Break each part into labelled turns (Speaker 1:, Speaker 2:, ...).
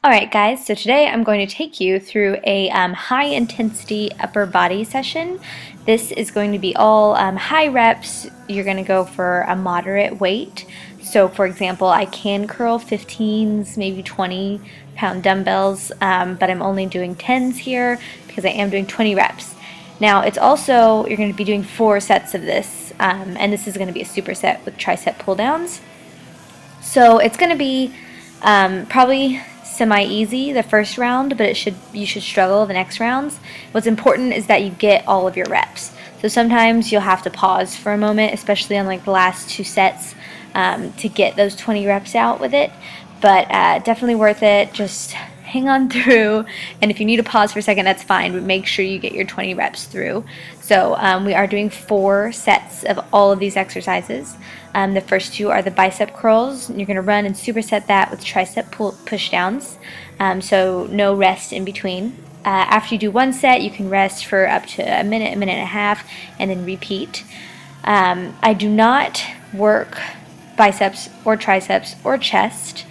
Speaker 1: Alright guys, so today I'm going to take you through a high intensity upper body session. This is going to be all high reps. You're going to go for a moderate weight. So for example, I can curl 15s, maybe 20-pound dumbbells, but I'm only doing 10s here because I am doing 20 reps. Now it's also, you're going to be doing 4 sets of this, and this is going to be a superset with tricep pull downs. So it's going to be probably semi-easy the first round, but you should struggle the next rounds. What's important is that you get all of your reps. So sometimes you'll have to pause for a moment, especially on like the last 2 sets, to get those 20 reps out with it. But definitely worth it. Just hang on through, and if you need to pause for a second, that's fine, but make sure you get your 20 reps through. So we are doing 4 sets of all of these exercises. The first 2 are the bicep curls. You're going to run and superset that with tricep push downs, so no rest in between. After you do 1 set, you can rest for up to a minute and a half, and then repeat. I do not work biceps or triceps or chest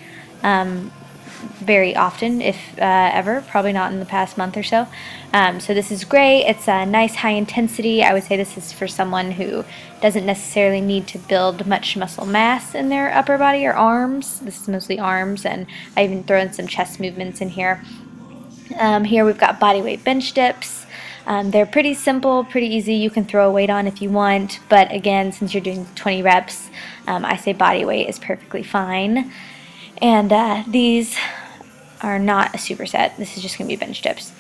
Speaker 1: very often, if ever, probably not in the past month or so. So this is great. It's a nice high intensity. I would say this is for someone who doesn't necessarily need to build much muscle mass in their upper body or arms. This is mostly arms, and I even throw in some chest movements in here. Here we've got bodyweight bench dips. They're pretty simple, pretty easy. You can throw a weight on if you want, but again, since you're doing 20 reps, I say body weight is perfectly fine. And these are not a superset. This is just going to be bench dips.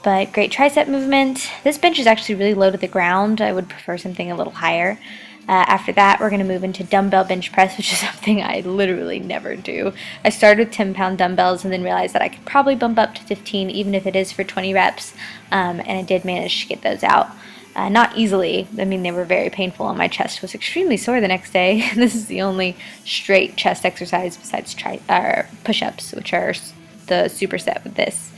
Speaker 1: But great tricep movement. This bench is actually really low to the ground. I would prefer something a little higher. After that, we're going to move into dumbbell bench press, which is something I literally never do. I started with 10-pound dumbbells and then realized that I could probably bump up to 15, even if it is for 20 reps. And I did manage to get those out. Not easily. I mean, they were very painful, and my chest was extremely sore the next day. This is the only straight chest exercise besides push-ups, which are the superset with this.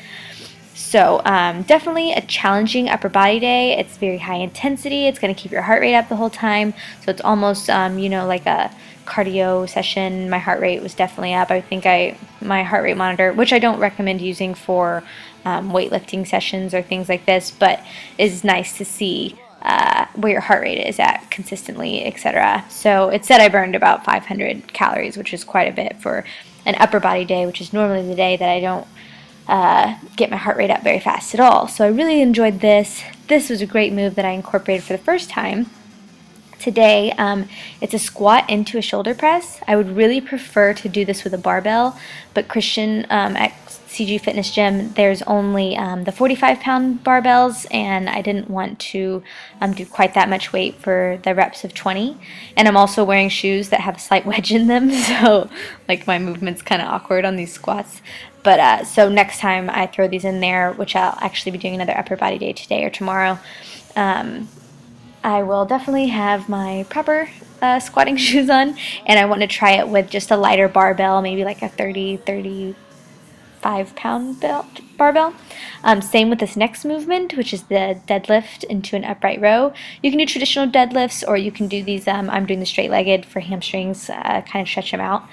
Speaker 1: So definitely a challenging upper body day. It's very high intensity. It's going to keep your heart rate up the whole time. So it's almost, like a cardio session. My heart rate was definitely up. I think my heart rate monitor, which I don't recommend using for weightlifting sessions or things like this, but is nice to see where your heart rate is at consistently, etc. So it said I burned about 500 calories, which is quite a bit for an upper body day, which is normally the day that I don't get my heart rate up very fast at all. So I really enjoyed this. This was a great move that I incorporated for the first time today. It's a squat into a shoulder press. I would really prefer to do this with a barbell, but Christian at CG Fitness Gym, there's only the 45-pound barbells, and I didn't want to do quite that much weight for the reps of 20. And I'm also wearing shoes that have a slight wedge in them, so like my movement's kind of awkward on these squats. But so next time I throw these in there, which I'll actually be doing another upper body day today or tomorrow, I will definitely have my proper squatting shoes on, and I want to try it with just a lighter barbell, maybe like a 35-pound barbell. Same with this next movement, which is the deadlift into an upright row. You can do traditional deadlifts, or you can do these, I'm doing the straight-legged for hamstrings, kind of stretch them out.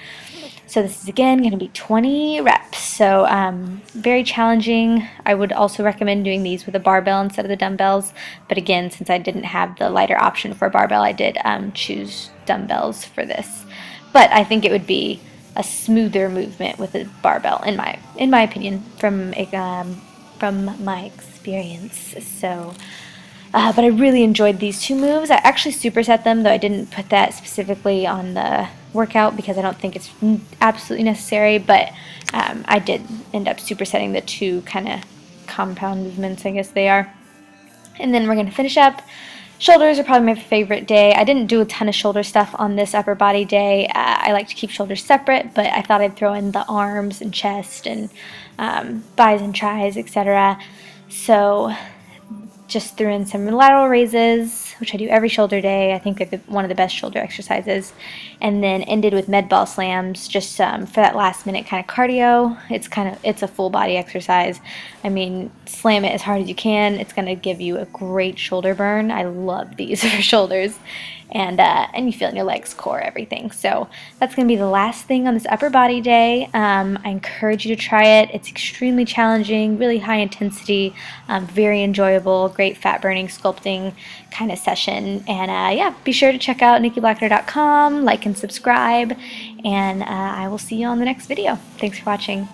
Speaker 1: So this is again going to be 20 reps, so very challenging. I would also recommend doing these with a barbell instead of the dumbbells, but again, since I didn't have the lighter option for a barbell, I did choose dumbbells for this. But I think it would be a smoother movement with a barbell, in my opinion, from my experience. So. But I really enjoyed these 2 moves. I actually superset them, though I didn't put that specifically on the workout because I don't think it's absolutely necessary, but I did end up supersetting the 2 kind of compound movements, I guess they are. And then we're going to finish up. Shoulders are probably my favorite day. I didn't do a ton of shoulder stuff on this upper body day. I like to keep shoulders separate, but I thought I'd throw in the arms and chest and bis and tris, etc. So just threw in some lateral raises, which I do every shoulder day. I think they're one of the best shoulder exercises. And then ended with med ball slams, just for that last minute kind of cardio. It's a full body exercise. I mean, slam it as hard as you can. It's going to give you a great shoulder burn. I love these for shoulders. and you feel in your legs, core, everything. So that's going to be the last thing on this upper body day. I encourage you to try it. It's extremely challenging, really high intensity, very enjoyable, great fat burning sculpting kind of session. And yeah, be sure to check out nikkiblackketter.com, like and subscribe, and I will see you on the next video. Thanks for watching.